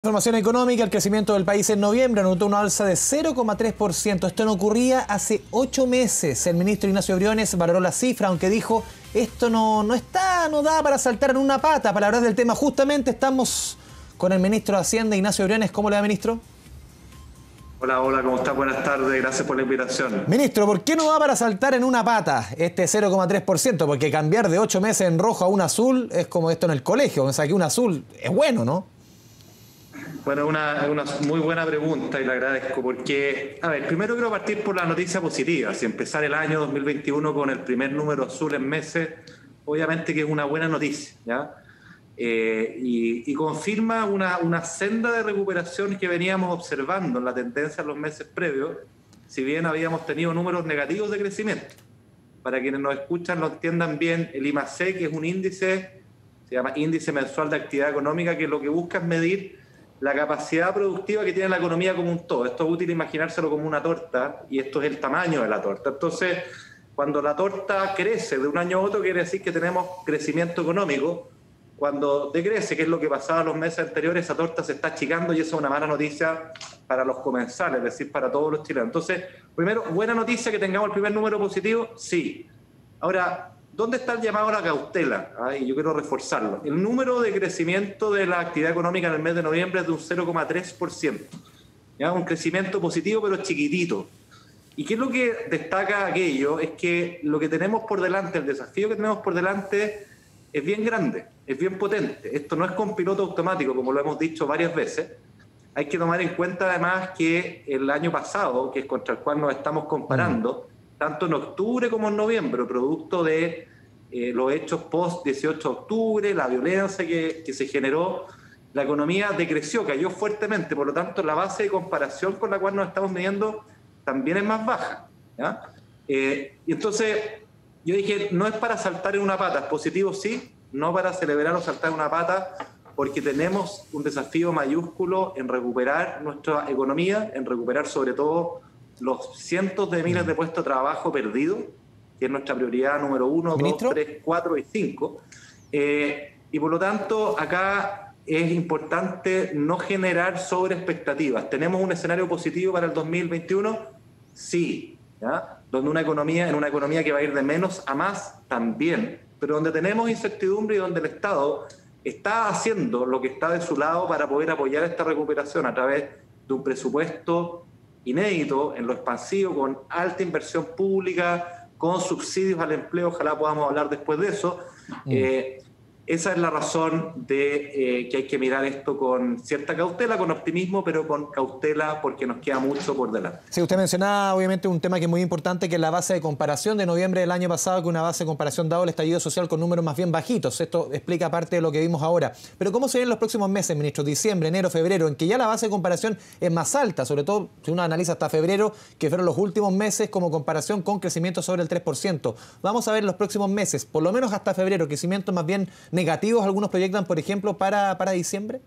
Información económica, el crecimiento del país en noviembre anotó una alza de 0,3%. Esto no ocurría hace 8 meses. El ministro Ignacio Briones valoró la cifra, aunque dijo, esto no da para saltar en una pata. Para hablar del tema, justamente estamos con el ministro de Hacienda, Ignacio Briones. ¿Cómo le va, ministro? Hola, ¿cómo está? Buenas tardes, gracias por la invitación. Ministro, ¿por qué no da para saltar en una pata este 0,3%? Porque cambiar de 8 meses en rojo a un azul es como esto en el colegio. O sea, que un azul es bueno, ¿no? Bueno, es una muy buena pregunta y le agradezco porque, a ver, primero quiero partir por la noticia positiva. Si empezar el año 2021 con el primer número azul en meses, obviamente que es una buena noticia, ¿ya? Y confirma una senda de recuperación que veníamos observando en la tendencia en los meses previos, si bien habíamos tenido números negativos de crecimiento. Para quienes nos escuchan lo entiendan bien, el IMACEC, que es un índice, se llama Índice Mensual de Actividad Económica, que lo que busca es medir la capacidad productiva que tiene la economía como un todo. Esto es útil imaginárselo como una torta, y esto es el tamaño de la torta. Entonces, cuando la torta crece de un año a otro, quiere decir que tenemos crecimiento económico. Cuando decrece, que es lo que pasaba los meses anteriores, esa torta se está achicando y eso es una mala noticia para los comensales, es decir, para todos los chilenos. Entonces, primero, buena noticia que tengamos el primer número positivo, sí. Ahora, ¿dónde está el llamado a la cautela? Y yo quiero reforzarlo. El número de crecimiento de la actividad económica en el mes de noviembre es de un 0,3%. ¿Ya? Un crecimiento positivo, pero chiquitito. ¿Y qué es lo que destaca aquello? Es que lo que tenemos por delante, el desafío que tenemos por delante es bien grande, es bien potente. Esto no es con piloto automático, como lo hemos dicho varias veces. Hay que tomar en cuenta además que el año pasado, que es contra el cual nos estamos comparando, tanto en octubre como en noviembre, producto de los hechos post-18 de octubre, la violencia que se generó, la economía decreció, cayó fuertemente, por lo tanto la base de comparación con la cual nos estamos midiendo también es más baja, ¿ya? Y entonces yo dije, no es para saltar en una pata, es positivo sí, no para celebrar o saltar en una pata, porque tenemos un desafío mayúsculo en recuperar nuestra economía, en recuperar sobre todo los cientos de miles de puestos de trabajo perdidos, que es nuestra prioridad número 1, 2, 3, 4 y 5. Y por lo tanto, acá es importante no generar sobreexpectativas. ¿Tenemos un escenario positivo para el 2021? Sí, ¿ya? En una economía que va a ir de menos a más, también. Pero donde tenemos incertidumbre y donde el Estado está haciendo lo que está de su lado para poder apoyar esta recuperación a través de un presupuesto inédito en lo expansivo, con alta inversión pública, con subsidios al empleo, ojalá podamos hablar después de eso. Esa es la razón de que hay que mirar esto con cierta cautela, con optimismo, pero con cautela porque nos queda mucho por delante. Sí, usted mencionaba obviamente un tema que es muy importante, que es la base de comparación de noviembre del año pasado, que una base de comparación dado el estallido social con números más bien bajitos. Esto explica parte de lo que vimos ahora. Pero ¿cómo se ven los próximos meses, ministro? Diciembre, enero, febrero, en que ya la base de comparación es más alta, sobre todo si uno analiza hasta febrero, que fueron los últimos meses como comparación con crecimiento sobre el 3%. Vamos a ver los próximos meses, por lo menos hasta febrero, crecimiento más bien negativos, algunos proyectan, por ejemplo, para diciembre.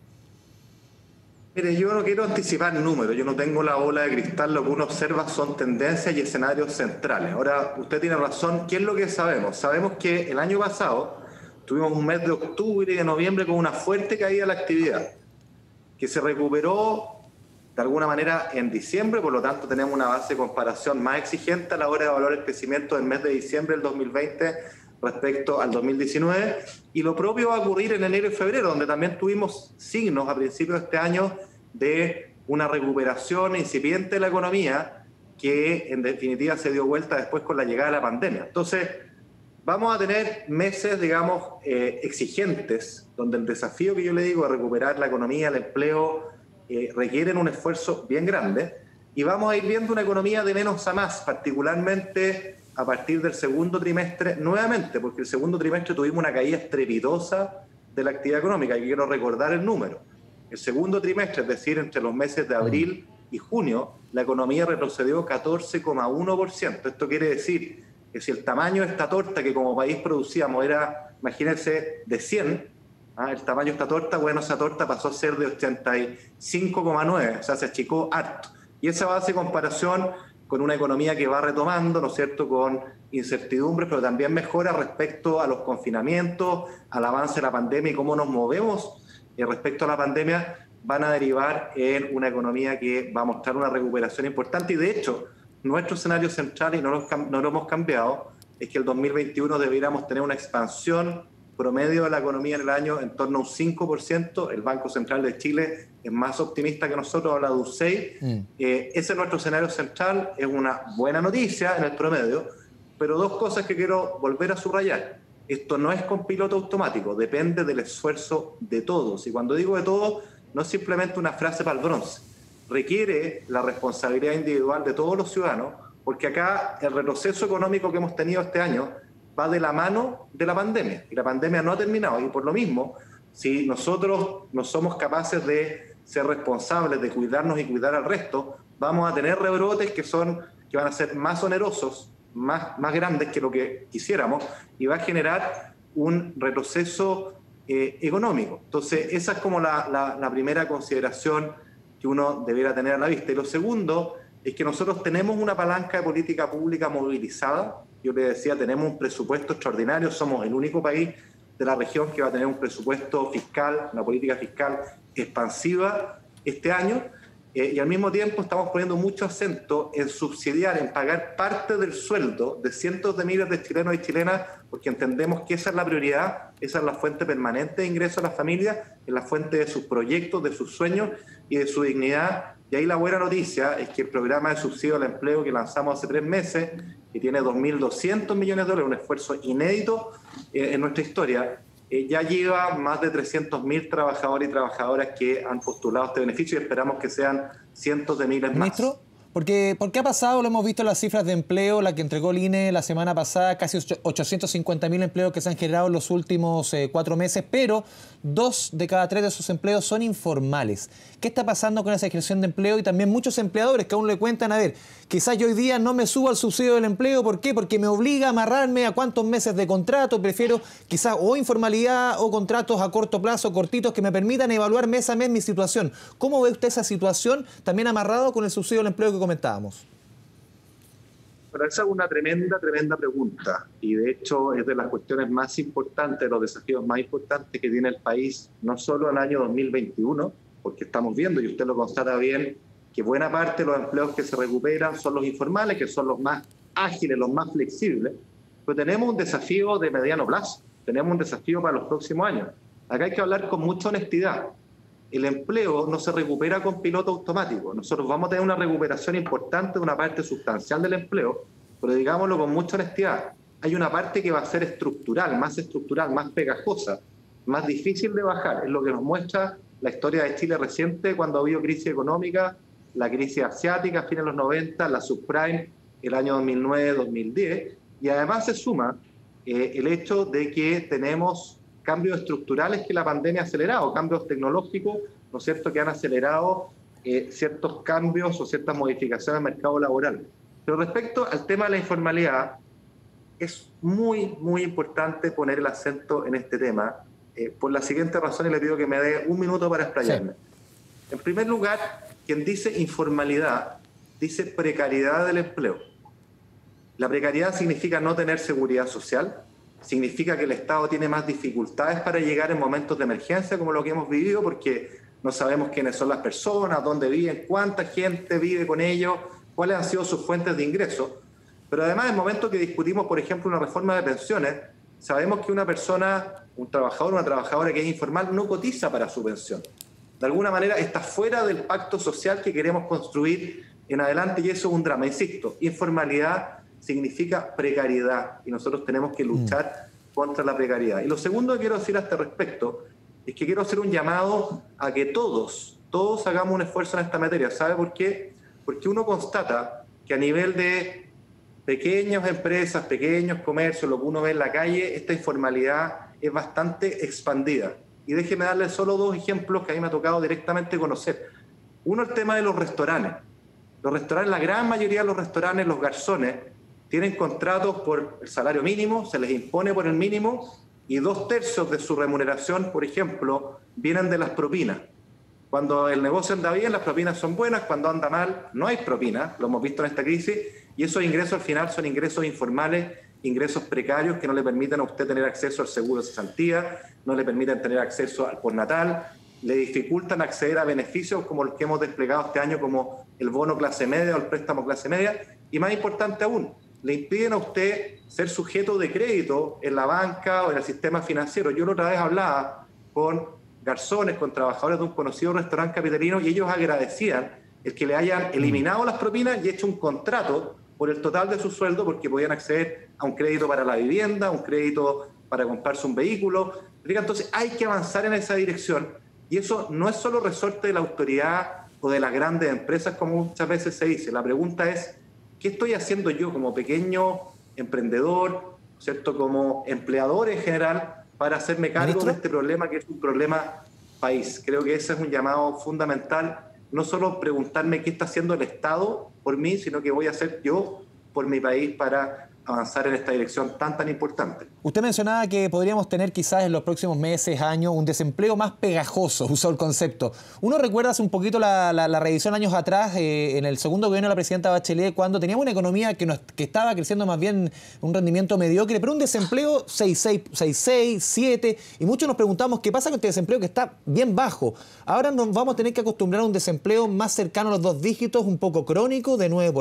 Mire, yo no quiero anticipar números, yo no tengo la bola de cristal, lo que uno observa son tendencias y escenarios centrales. Ahora, usted tiene razón, ¿qué es lo que sabemos? Sabemos que el año pasado tuvimos un mes de octubre y de noviembre con una fuerte caída de la actividad, que se recuperó de alguna manera en diciembre, por lo tanto tenemos una base de comparación más exigente a la hora de evaluar el crecimiento del mes de diciembre del 2020 respecto al 2019, y lo propio va a ocurrir en enero y febrero, donde también tuvimos signos a principios de este año de una recuperación incipiente de la economía que en definitiva se dio vuelta después con la llegada de la pandemia. Entonces, vamos a tener meses, digamos, exigentes, donde el desafío que yo le digo de recuperar la economía, el empleo, requieren un esfuerzo bien grande, y vamos a ir viendo una economía de menos a más, particularmente a partir del segundo trimestre, nuevamente, porque el segundo trimestre tuvimos una caída estrepitosa de la actividad económica, y quiero recordar el número. El segundo trimestre, es decir, entre los meses de abril y junio, la economía retrocedió 14,1%. Esto quiere decir que si el tamaño de esta torta que como país producíamos era, imagínense, de 100, el tamaño de esta torta, bueno, esa torta pasó a ser de 85,9, o sea, se achicó harto. Y esa base de comparación con una economía que va retomando, ¿no es cierto?, con incertidumbres, pero también mejora respecto a los confinamientos, al avance de la pandemia y cómo nos movemos respecto a la pandemia, van a derivar en una economía que va a mostrar una recuperación importante. Y de hecho, nuestro escenario central, y no lo hemos cambiado, es que el 2021 debiéramos tener una expansión promedio de la economía en el año en torno a un 5%. El Banco Central de Chile es más optimista que nosotros, habla de un 6%. Ese es nuestro escenario central, es una buena noticia en el promedio, pero dos cosas que quiero volver a subrayar. Esto no es con piloto automático, depende del esfuerzo de todos. Y cuando digo de todos, no es simplemente una frase para el bronce. Requiere la responsabilidad individual de todos los ciudadanos, porque acá el retroceso económico que hemos tenido este año va de la mano de la pandemia, y la pandemia no ha terminado, y por lo mismo, si nosotros no somos capaces de ser responsables, de cuidarnos y cuidar al resto, vamos a tener rebrotes que van a ser más onerosos, más grandes que lo que quisiéramos, y va a generar un retroceso económico. Entonces, esa es como la primera consideración que uno debiera tener a la vista. Y lo segundo es que nosotros tenemos una palanca de política pública movilizada. Yo le decía, tenemos un presupuesto extraordinario, somos el único país de la región que va a tener un presupuesto fiscal, una política fiscal expansiva este año, y al mismo tiempo estamos poniendo mucho acento en subsidiar, en pagar parte del sueldo de cientos de miles de chilenos y chilenas, porque entendemos que esa es la prioridad, esa es la fuente permanente de ingreso a las familias, es la fuente de sus proyectos, de sus sueños y de su dignidad. Y ahí la buena noticia es que el programa de subsidio al empleo que lanzamos hace 3 meses, que tiene 2.200 millones de dólares, un esfuerzo inédito en nuestra historia, ya lleva más de 300.000 trabajadores y trabajadoras que han postulado este beneficio, y esperamos que sean cientos de miles más. Ministro, ¿por qué ha pasado? Lo hemos visto en las cifras de empleo, la que entregó el INE la semana pasada, casi 850.000 empleos que se han generado en los últimos 4 meses, pero 2 de cada 3 de esos empleos son informales. ¿Qué está pasando con esa generación de empleo? Y también muchos empleadores que aún le cuentan, a ver, quizás yo hoy día no me subo al subsidio del empleo, ¿por qué? Porque me obliga a amarrarme a cuántos meses de contrato, prefiero quizás o informalidad o contratos a corto plazo, cortitos, que me permitan evaluar mes a mes mi situación. ¿Cómo ve usted esa situación también amarrado con el subsidio del empleo que comentábamos? Pero esa es una tremenda pregunta, y de hecho es de las cuestiones más importantes, de los desafíos más importantes que tiene el país, no solo en el año 2021, porque estamos viendo, y usted lo constata bien, que buena parte de los empleos que se recuperan son los informales, que son los más ágiles, los más flexibles, pero tenemos un desafío de mediano plazo, tenemos un desafío para los próximos años. Acá hay que hablar con mucha honestidad. El empleo no se recupera con piloto automático. Nosotros vamos a tener una recuperación importante de una parte sustancial del empleo, pero digámoslo con mucha honestidad, hay una parte que va a ser estructural, más pegajosa, más difícil de bajar. Es lo que nos muestra la historia de Chile reciente, cuando ha habido crisis económica, la crisis asiática a fines de los 90, la subprime el año 2009-2010, y además se suma el hecho de que tenemos cambios estructurales que la pandemia ha acelerado, cambios tecnológicos, ¿no es cierto?, que han acelerado ciertos cambios o ciertas modificaciones en el mercado laboral. Pero respecto al tema de la informalidad, es muy importante poner el acento en este tema, por la siguiente razón, y le pido que me dé un minuto para explayarme. Sí. En primer lugar, quien dice informalidad, dice precariedad del empleo. La precariedad significa no tener seguridad social, significa que el Estado tiene más dificultades para llegar en momentos de emergencia como lo que hemos vivido, porque no sabemos quiénes son las personas, dónde viven, cuánta gente vive con ellos, cuáles han sido sus fuentes de ingreso. Pero además, en el momento que discutimos, por ejemplo, una reforma de pensiones, sabemos que una persona, un trabajador, una trabajadora que es informal, no cotiza para su pensión. De alguna manera está fuera del pacto social que queremos construir en adelante, y eso es un drama. Insisto, informalidad significa precariedad, y nosotros tenemos que luchar contra la precariedad. Y lo segundo que quiero decir a este respecto es que quiero hacer un llamado a que todos hagamos un esfuerzo en esta materia. ¿Sabe por qué? Porque uno constata que a nivel de pequeñas empresas, pequeños comercios, lo que uno ve en la calle, esta informalidad es bastante expandida. Y déjeme darle solo 2 ejemplos que a mí me ha tocado directamente conocer. Uno, el tema de los restaurantes. Los restaurantes, la gran mayoría de los restaurantes, los garzones, tienen contratos por el salario mínimo, se les impone por el mínimo, y 2/3 de su remuneración, por ejemplo, vienen de las propinas. Cuando el negocio anda bien, las propinas son buenas; cuando anda mal, no hay propinas, lo hemos visto en esta crisis, y esos ingresos al final son ingresos informales, ingresos precarios que no le permiten a usted tener acceso al seguro de cesantía, no le permiten tener acceso al postnatal, le dificultan acceder a beneficios como los que hemos desplegado este año, como el bono clase media o el préstamo clase media, y más importante aún, le impiden a usted ser sujeto de crédito en la banca o en el sistema financiero. Yo la otra vez hablaba con garzones, con trabajadores de un conocido restaurante capitalino, y ellos agradecían el que le hayan eliminado las propinas y hecho un contrato por el total de su sueldo, porque podían acceder a un crédito para la vivienda, un crédito para comprarse un vehículo. Entonces hay que avanzar en esa dirección, y eso no es solo resorte de la autoridad o de las grandes empresas, como muchas veces se dice. La pregunta es, ¿qué estoy haciendo yo como pequeño emprendedor, ¿cierto?, como empleador en general, para hacerme cargo de este problema, que es un problema país? Creo que ese es un llamado fundamental. No solo preguntarme qué está haciendo el Estado por mí, sino qué voy a hacer yo por mi país para avanzar en esta dirección tan importante. Usted mencionaba que podríamos tener quizás en los próximos meses, años, un desempleo más pegajoso, usó el concepto. Uno recuerda hace un poquito la revisión años atrás, en el segundo gobierno de la presidenta Bachelet, cuando teníamos una economía que estaba creciendo más bien un rendimiento mediocre, pero un desempleo 6,6, 7, y muchos nos preguntamos qué pasa con este desempleo que está bien bajo. Ahora nos vamos a tener que acostumbrar a un desempleo más cercano a los 2 dígitos, un poco crónico, de 9%,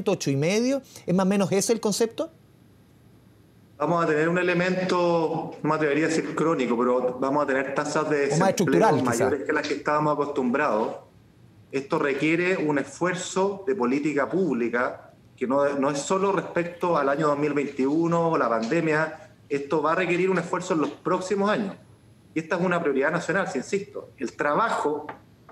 8,5%. ¿Es más o menos ese el concepto? Vamos a tener un elemento, no me atrevería a decir crónico, pero vamos a tener tasas de desempleo mayores que las que estábamos acostumbrados. Esto requiere un esfuerzo de política pública que no es solo respecto al año 2021 o la pandemia. Esto va a requerir un esfuerzo en los próximos años. Y esta es una prioridad nacional, si insisto. El trabajo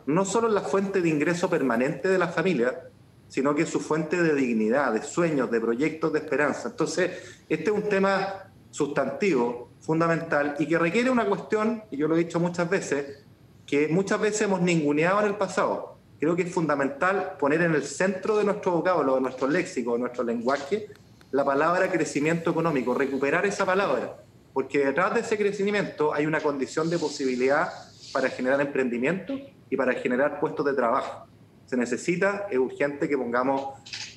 no solo es la fuente de ingreso permanente de la familia, sino que es su fuente de dignidad, de sueños, de proyectos, de esperanza. Entonces, este es un tema sustantivo, fundamental, y que requiere una cuestión, y yo lo he dicho muchas veces, que muchas veces hemos ninguneado en el pasado. Creo que es fundamental poner en el centro de nuestro vocablo, de nuestro léxico, de nuestro lenguaje, la palabra crecimiento económico, recuperar esa palabra, porque detrás de ese crecimiento hay una condición de posibilidad para generar emprendimiento y para generar puestos de trabajo. Se necesita, es urgente que pongamos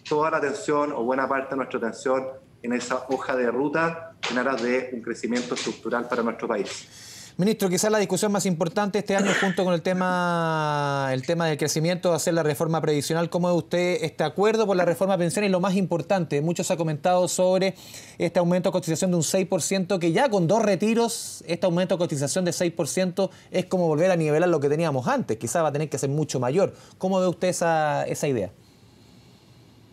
toda la atención o buena parte de nuestra atención en esa hoja de ruta en aras de un crecimiento estructural para nuestro país. Ministro, quizás la discusión más importante este año, junto con el tema del crecimiento, va a ser la reforma previsional. ¿Cómo ve usted este acuerdo por la reforma de pensiones? Y lo más importante, mucho se ha comentado sobre este aumento de cotización de un 6%, que ya con 2 retiros, este aumento de cotización de 6% es como volver a nivelar lo que teníamos antes. Quizás va a tener que ser mucho mayor. ¿Cómo ve usted esa idea?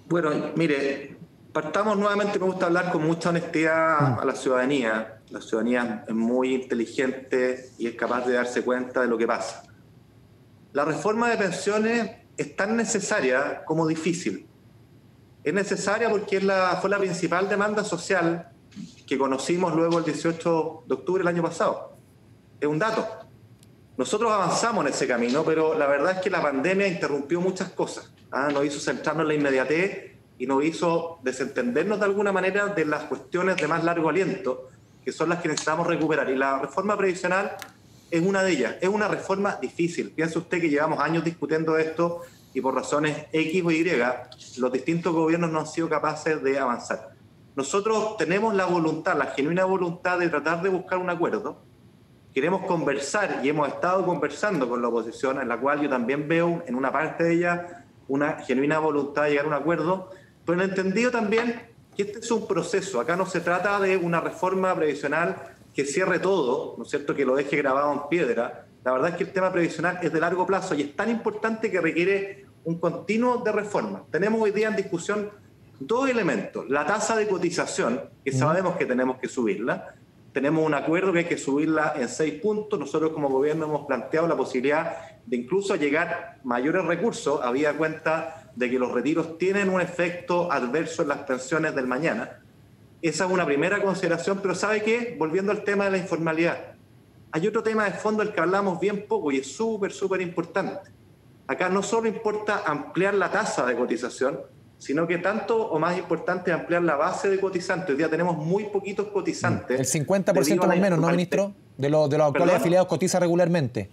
Bueno, mire, partamos nuevamente, me gusta hablar con mucha honestidad a la ciudadanía. La ciudadanía es muy inteligente y es capaz de darse cuenta de lo que pasa. La reforma de pensiones es tan necesaria como difícil. Es necesaria porque fue la principal demanda social que conocimos luego el 18 de octubre del año pasado. Es un dato. Nosotros avanzamos en ese camino, pero la verdad es que la pandemia interrumpió muchas cosas. Nos hizo centrarnos en la inmediatez y nos hizo desentendernos de alguna manera de las cuestiones de más largo aliento, que son las que necesitamos recuperar. Y la reforma previsional es una de ellas. Es una reforma difícil. Piense usted que llevamos años discutiendo esto y por razones X o Y, los distintos gobiernos no han sido capaces de avanzar. Nosotros tenemos la voluntad, la genuina voluntad de tratar de buscar un acuerdo. Queremos conversar y hemos estado conversando con la oposición, en la cual yo también veo en una parte de ella una genuina voluntad de llegar a un acuerdo, pero en el entendido también que este es un proceso. Acá no se trata de una reforma previsional que cierre todo, ¿no es cierto?, que lo deje grabado en piedra. La verdad es que el tema previsional es de largo plazo y es tan importante que requiere un continuo de reforma. Tenemos hoy día en discusión 2 elementos. La tasa de cotización, que sabemos que tenemos que subirla. Tenemos un acuerdo que hay que subirla en 6 puntos. Nosotros como gobierno hemos planteado la posibilidad de incluso llegar mayores recursos, habida cuenta de que los retiros tienen un efecto adverso en las pensiones del mañana. Esa es una primera consideración, pero ¿sabe qué? Volviendo al tema de la informalidad. Hay otro tema de fondo del que hablamos bien poco y es súper importante. Acá no solo importa ampliar la tasa de cotización, sino que tanto o más importante es ampliar la base de cotizantes. Hoy día tenemos muy poquitos cotizantes. El 50% más o menos, ¿no, ministro? De los actuales afiliados cotiza regularmente.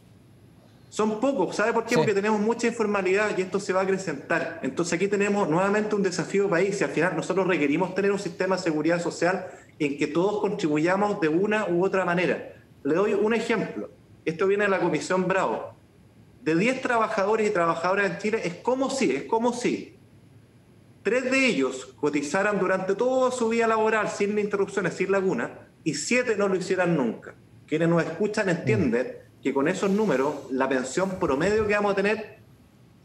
Son pocos. ¿Sabe por qué? Sí. Porque tenemos mucha informalidad y esto se va a acrecentar. Entonces aquí tenemos nuevamente un desafío país y al final nosotros requerimos tener un sistema de seguridad social en que todos contribuyamos de una u otra manera. Le doy un ejemplo. esto viene de la Comisión Bravo, de 10 trabajadores y trabajadoras en Chile, es como si 3 de ellos cotizaran durante toda su vida laboral sin interrupciones, sin lagunas, y 7 no lo hicieran nunca. Quienes nos escuchan entienden que con esos números la pensión promedio que vamos a tener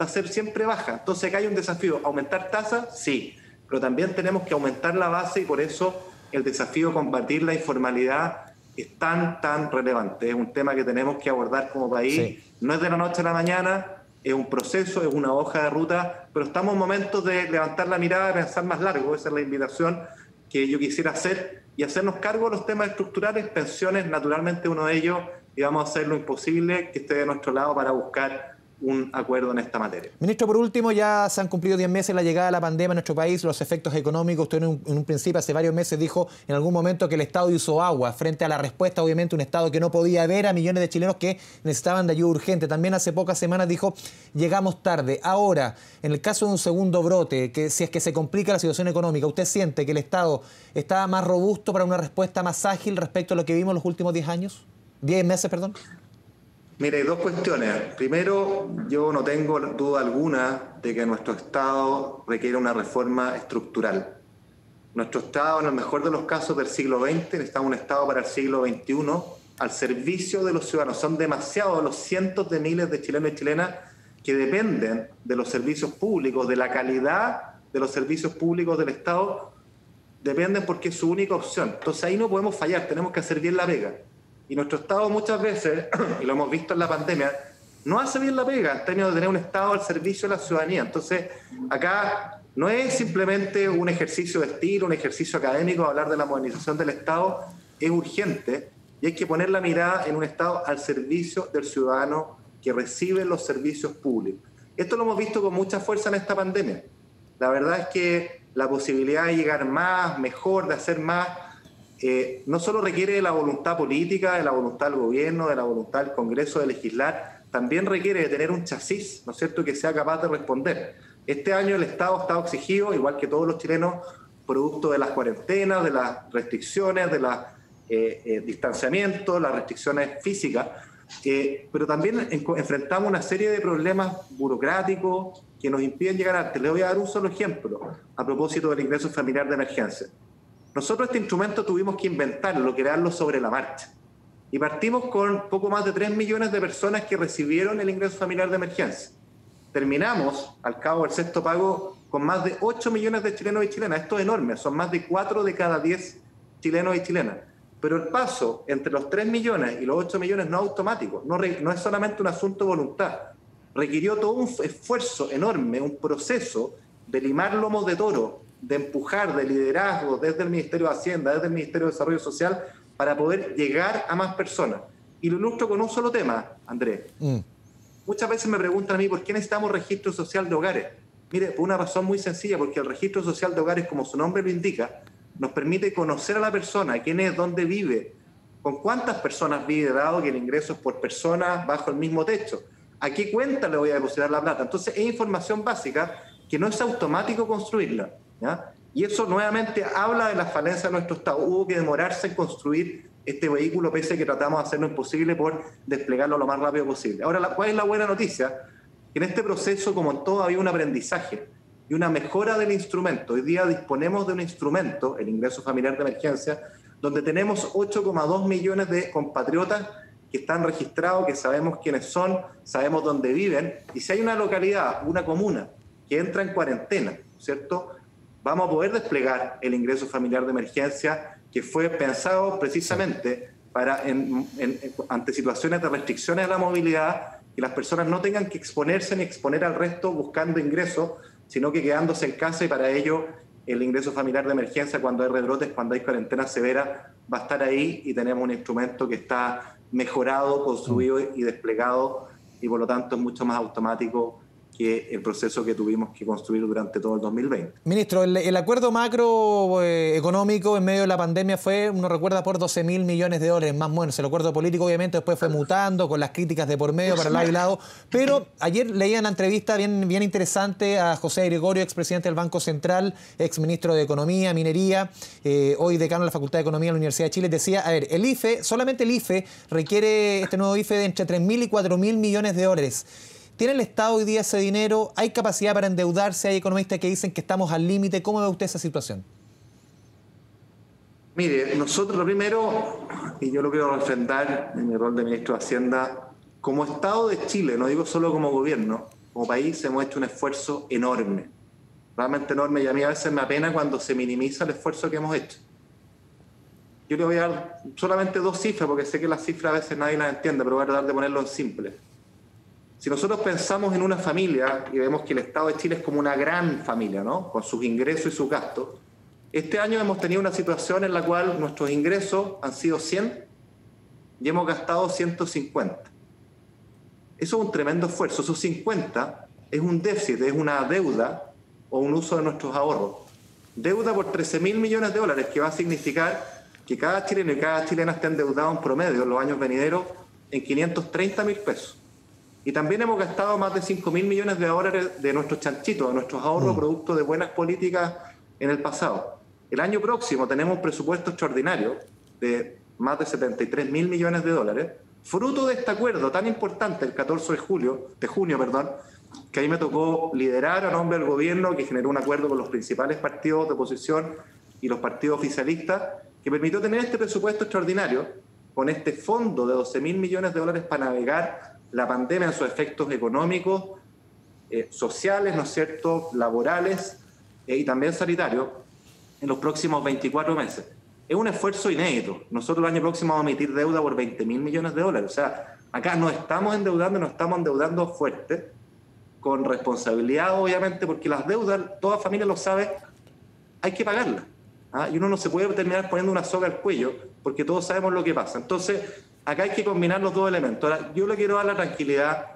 va a ser siempre baja. Entonces acá hay un desafío. ¿Aumentar tasas? Sí, pero también tenemos que aumentar la base y por eso el desafío de combatir la informalidad es tan relevante. Es un tema que tenemos que abordar como país. Sí. No es de la noche a la mañana, es un proceso, es una hoja de ruta, pero estamos en momentos de levantar la mirada, de pensar más largo. Esa es la invitación que yo quisiera hacer y hacernos cargo de los temas estructurales. Pensiones, naturalmente, uno de ellos, y vamos a hacer lo imposible que esté de nuestro lado para buscar un acuerdo en esta materia. Ministro, por último, ya se han cumplido 10 meses la llegada de la pandemia a nuestro país, los efectos económicos. Usted en un principio, hace varios meses, dijo en algún momento que el Estado hizo agua frente a la respuesta, obviamente, un Estado que no podía ver a millones de chilenos que necesitaban de ayuda urgente. También hace pocas semanas dijo, llegamos tarde. Ahora, en el caso de un segundo brote, que si es que se complica la situación económica, ¿usted siente que el Estado está más robusto para una respuesta más ágil respecto a lo que vimos los últimos 10 meses? Mire, hay 2 cuestiones. Primero, yo no tengo duda alguna de que nuestro Estado requiere una reforma estructural. Nuestro Estado, en el mejor de los casos del siglo XX, necesitamos un Estado para el siglo XXI al servicio de los ciudadanos. Son demasiados los cientos de miles de chilenos y chilenas que dependen de los servicios públicos, de la calidad de los servicios públicos del Estado, dependen porque es su única opción. Entonces ahí no podemos fallar, tenemos que hacer bien la pega. Y nuestro Estado muchas veces, y lo hemos visto en la pandemia, no hace bien la pega en términos de tener un Estado al servicio de la ciudadanía. Entonces, acá no es simplemente un ejercicio de estilo, un ejercicio académico hablar de la modernización del Estado, es urgente y hay que poner la mirada en un Estado al servicio del ciudadano que recibe los servicios públicos. Esto lo hemos visto con mucha fuerza en esta pandemia. La verdad es que la posibilidad de llegar más, mejor, de hacer más, no solo requiere de la voluntad política, de la voluntad del gobierno, de la voluntad del Congreso de legislar, también requiere de tener un chasis, ¿no es cierto?, que sea capaz de responder. Este año el Estado ha estado exigido, igual que todos los chilenos, producto de las cuarentenas, de las restricciones, de los distanciamientos, las restricciones físicas, pero también enfrentamos una serie de problemas burocráticos que nos impiden llegar antes. Les voy a dar un solo ejemplo a propósito del ingreso familiar de emergencia. Nosotros este instrumento tuvimos que inventarlo, crearlo sobre la marcha. Y partimos con poco más de 3 millones de personas que recibieron el ingreso familiar de emergencia. Terminamos, al cabo del 6º pago, con más de 8 millones de chilenos y chilenas. Esto es enorme, son más de 4 de cada 10 chilenos y chilenas. Pero el paso entre los 3 millones y los 8 millones no es automático, no es solamente un asunto de voluntad. Requirió todo un esfuerzo enorme, un proceso de limar lomos de toro, de empujar, de liderazgo desde el Ministerio de Hacienda, desde el Ministerio de Desarrollo Social, para poder llegar a más personas. Y lo ilustro con un solo tema, Andrés. Muchas veces me preguntan a mí por qué necesitamos registro social de hogares. Mire, por una razón muy sencilla, porque el registro social de hogares, como su nombre lo indica, nos permite conocer a la persona, quién es, dónde vive, con cuántas personas vive, dado que el ingreso es por persona bajo el mismo techo. ¿A qué cuenta le voy a depositar la plata? Entonces es información básica que no es automático construirla, ¿ya? Y eso nuevamente habla de la falencia de nuestro Estado. Hubo que demorarse en construir este vehículo, pese a que tratamos de hacer lo imposible por desplegarlo lo más rápido posible. Ahora, ¿cuál es la buena noticia? Que en este proceso, como en todo, había un aprendizaje y una mejora del instrumento. Hoy día disponemos de un instrumento, el ingreso familiar de emergencia, donde tenemos 8,2 millones de compatriotas que están registrados, que sabemos quiénes son, sabemos dónde viven, y si hay una localidad, una comuna, que entra en cuarentena, ¿cierto?, vamos a poder desplegar el ingreso familiar de emergencia, que fue pensado precisamente para, ante situaciones de restricciones a la movilidad, que las personas no tengan que exponerse ni exponer al resto buscando ingresos, sino que quedándose en casa, y para ello el ingreso familiar de emergencia, cuando hay rebrotes, cuando hay cuarentena severa, va a estar ahí, y tenemos un instrumento que está mejorado, construido y desplegado, y por lo tanto es mucho más automático que el proceso que tuvimos que construir durante todo el 2020. Ministro, el acuerdo macroeconómico en medio de la pandemia fue, uno recuerda, por 12.000 millones de dólares, más o menos. El acuerdo político obviamente después fue mutando con las críticas de por medio para lado y lado, pero ayer leía una entrevista bien interesante a José Gregorio, expresidente del Banco Central, exministro de Economía, Minería, hoy decano de la Facultad de Economía de la Universidad de Chile. Decía, a ver, el IFE, solamente el IFE requiere, este nuevo IFE, de entre 3.000 y 4.000 millones de dólares. ¿Tiene el Estado hoy día ese dinero? ¿Hay capacidad para endeudarse? Hay economistas que dicen que estamos al límite. ¿Cómo ve usted esa situación? Mire, nosotros lo primero, y yo lo quiero refrendar en mi rol de ministro de Hacienda, como Estado de Chile, no digo solo como gobierno, como país hemos hecho un esfuerzo enorme, realmente enorme, y a mí a veces me apena cuando se minimiza el esfuerzo que hemos hecho. Yo le voy a dar solamente 2 cifras, porque sé que las cifras a veces nadie las entiende, pero voy a tratar de ponerlo en simple. Si nosotros pensamos en una familia y vemos que el Estado de Chile es como una gran familia, ¿no?, con sus ingresos y sus gastos, este año hemos tenido una situación en la cual nuestros ingresos han sido 100 y hemos gastado 150. Eso es un tremendo esfuerzo. Esos 50 es un déficit, es una deuda o un uso de nuestros ahorros. Deuda por 13.000 millones de dólares, que va a significar que cada chileno y cada chilena esté endeudado en promedio en los años venideros en 530.000 pesos. Y también hemos gastado más de 5.000 millones de dólares de nuestros chanchitos, de nuestros ahorros, producto de buenas políticas en el pasado. El año próximo tenemos un presupuesto extraordinario de más de 73.000 millones de dólares, fruto de este acuerdo tan importante, el 14 de junio, que ahí me tocó liderar a nombre del gobierno, que generó un acuerdo con los principales partidos de oposición y los partidos oficialistas, que permitió tener este presupuesto extraordinario con este fondo de 12.000 millones de dólares para navegar la pandemia en sus efectos económicos, sociales, ¿no es cierto?, laborales y también sanitarios en los próximos 24 meses. Es un esfuerzo inédito. Nosotros el año próximo vamos a emitir deuda por 20.000 millones de dólares. O sea, acá nos estamos endeudando fuerte, con responsabilidad, obviamente, porque las deudas, toda familia lo sabe, hay que pagarlas. Y uno no se puede terminar poniendo una soga al cuello, porque todos sabemos lo que pasa. Entonces, acá hay que combinar los dos elementos. Ahora, yo le quiero dar la tranquilidad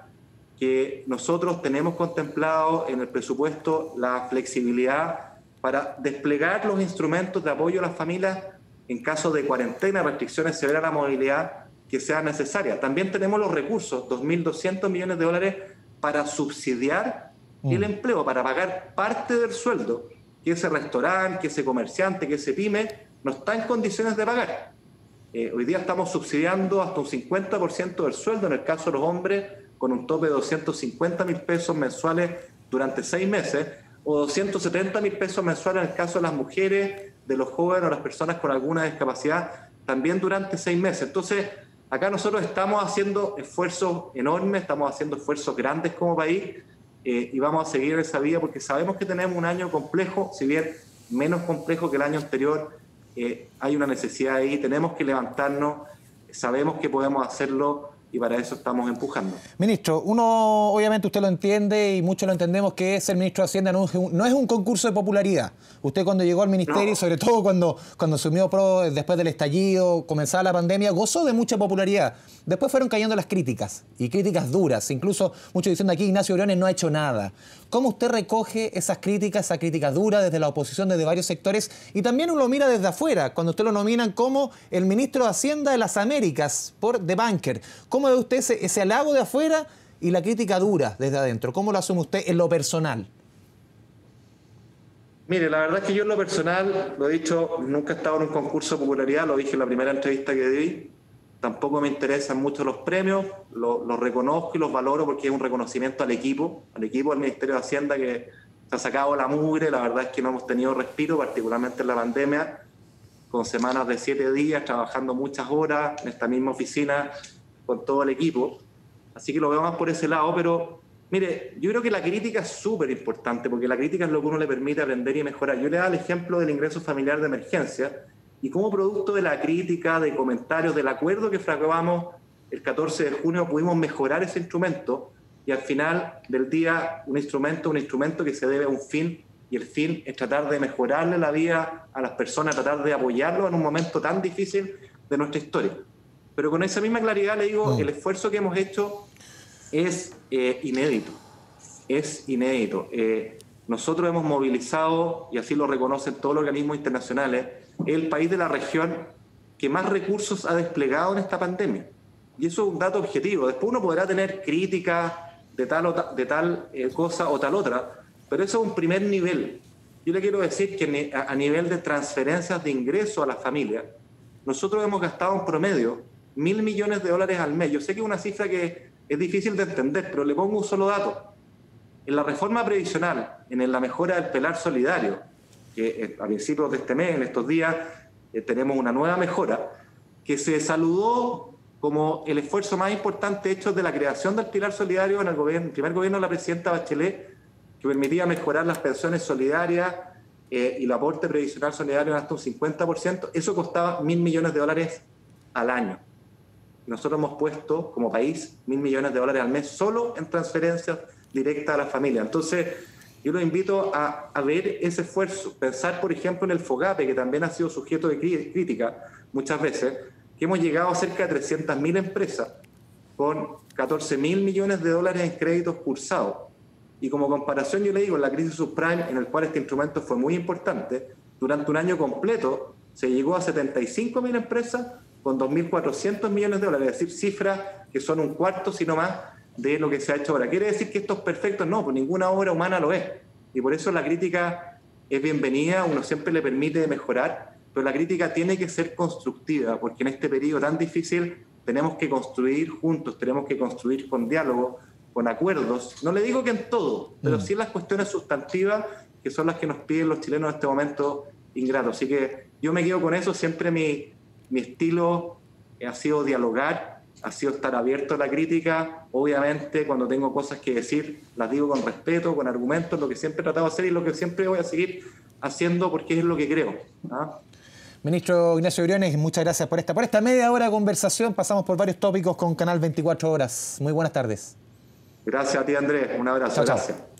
que nosotros tenemos contemplado en el presupuesto la flexibilidad para desplegar los instrumentos de apoyo a las familias en caso de cuarentena, restricciones severas a la movilidad que sean necesarias. También tenemos los recursos, 2.200 millones de dólares, para subsidiar el empleo, para pagar parte del sueldo que ese restaurante, que ese comerciante, que ese pyme no está en condiciones de pagar. Hoy día estamos subsidiando hasta un 50% del sueldo, en el caso de los hombres, con un tope de 250.000 pesos mensuales durante 6 meses, o 270.000 pesos mensuales en el caso de las mujeres, de los jóvenes o las personas con alguna discapacidad, también durante 6 meses. Entonces, acá nosotros estamos haciendo esfuerzos enormes, estamos haciendo esfuerzos grandes como país, y vamos a seguir esa vía porque sabemos que tenemos un año complejo, si bien menos complejo que el año anterior. Hay una necesidad ahí, tenemos que levantarnos, sabemos que podemos hacerlo y para eso estamos empujando. Ministro, uno, obviamente usted lo entiende y muchos lo entendemos, que ser ministro de Hacienda no es un concurso de popularidad. Usted cuando llegó al ministerio, y sobre todo cuando asumió después del estallido, comenzaba la pandemia, gozó de mucha popularidad. Después fueron cayendo las críticas, y críticas duras. Incluso muchos diciendo aquí, Ignacio Briones no ha hecho nada. ¿Cómo usted recoge esas críticas duras desde la oposición, desde varios sectores? Y también uno lo mira desde afuera, cuando usted lo nominan como el ministro de Hacienda de las Américas, por The Banker. ¿Cómo ve usted ese halago de afuera y la crítica dura desde adentro? ¿Cómo lo asume usted en lo personal? Mire, la verdad es que yo en lo personal, lo he dicho, nunca he estado en un concurso de popularidad, lo dije en la primera entrevista que di. Tampoco me interesan mucho los premios, los reconozco y los valoro porque es un reconocimiento al equipo del Ministerio de Hacienda que se ha sacado la mugre. La verdad es que no hemos tenido respiro, particularmente en la pandemia, con semanas de 7 días, trabajando muchas horas en esta misma oficina con todo el equipo. Así que lo veo más por ese lado, pero mire, yo creo que la crítica es súper importante porque la crítica es lo que uno le permite aprender y mejorar. Yo le daba el ejemplo del ingreso familiar de emergencia, y como producto de la crítica, de comentarios, del acuerdo que fraguamos el 14 de junio, pudimos mejorar ese instrumento y al final del día un instrumento que se debe a un fin, y el fin es tratar de mejorarle la vida a las personas, tratar de apoyarlos en un momento tan difícil de nuestra historia. Pero con esa misma claridad le digo, el esfuerzo que hemos hecho es inédito. es inédito. Nosotros hemos movilizado, y así lo reconocen todos los organismos internacionales, el país de la región que más recursos ha desplegado en esta pandemia. Y eso es un dato objetivo. Después uno podrá tener críticas de tal cosa o tal otra, pero eso es un primer nivel. Yo le quiero decir que a nivel de transferencias de ingresos a las familias, nosotros hemos gastado en promedio 1.000 millones de dólares al mes. Yo sé que es una cifra que es difícil de entender, pero le pongo un solo dato. En la reforma previsional, en la mejora del pelar solidario, que a principios de este mes, en estos días, tenemos una nueva mejora, que se saludó como el esfuerzo más importante hecho de la creación del pilar solidario en el primer gobierno de la presidenta Bachelet, que permitía mejorar las pensiones solidarias y el aporte previsional solidario en hasta un 50%. Eso costaba 1.000 millones de dólares al año. Nosotros hemos puesto como país 1.000 millones de dólares al mes solo en transferencias directas a la familia. Entonces, yo los invito a ver ese esfuerzo, pensar, por ejemplo, en el FOGAPE, que también ha sido sujeto de crítica muchas veces, que hemos llegado a cerca de 300.000 empresas con 14.000 millones de dólares en créditos cursados. Y como comparación, yo le digo, en la crisis subprime, en el cual este instrumento fue muy importante, durante un año completo se llegó a 75.000 empresas con 2.400 millones de dólares, es decir, cifras que son un cuarto, si no más, de lo que se ha hecho ahora. ¿Quiere decir que esto es perfecto? No, pues ninguna obra humana lo es. Y por eso la crítica es bienvenida, uno siempre le permite mejorar, pero la crítica tiene que ser constructiva, porque en este periodo tan difícil tenemos que construir juntos, tenemos que construir con diálogo, con acuerdos. No le digo que en todo, pero sí en las cuestiones sustantivas, que son las que nos piden los chilenos en este momento ingrato. Así que yo me quedo con eso. Siempre mi estilo ha sido dialogar, ha sido estar abierto a la crítica. Obviamente, cuando tengo cosas que decir, las digo con respeto, con argumentos, lo que siempre he tratado de hacer y lo que siempre voy a seguir haciendo porque es lo que creo. Ministro Ignacio Briones, muchas gracias por esta media hora de conversación. Pasamos por varios tópicos con Canal 24 Horas. Muy buenas tardes. Gracias a ti, Andrés. Un abrazo. Chao, gracias. chao.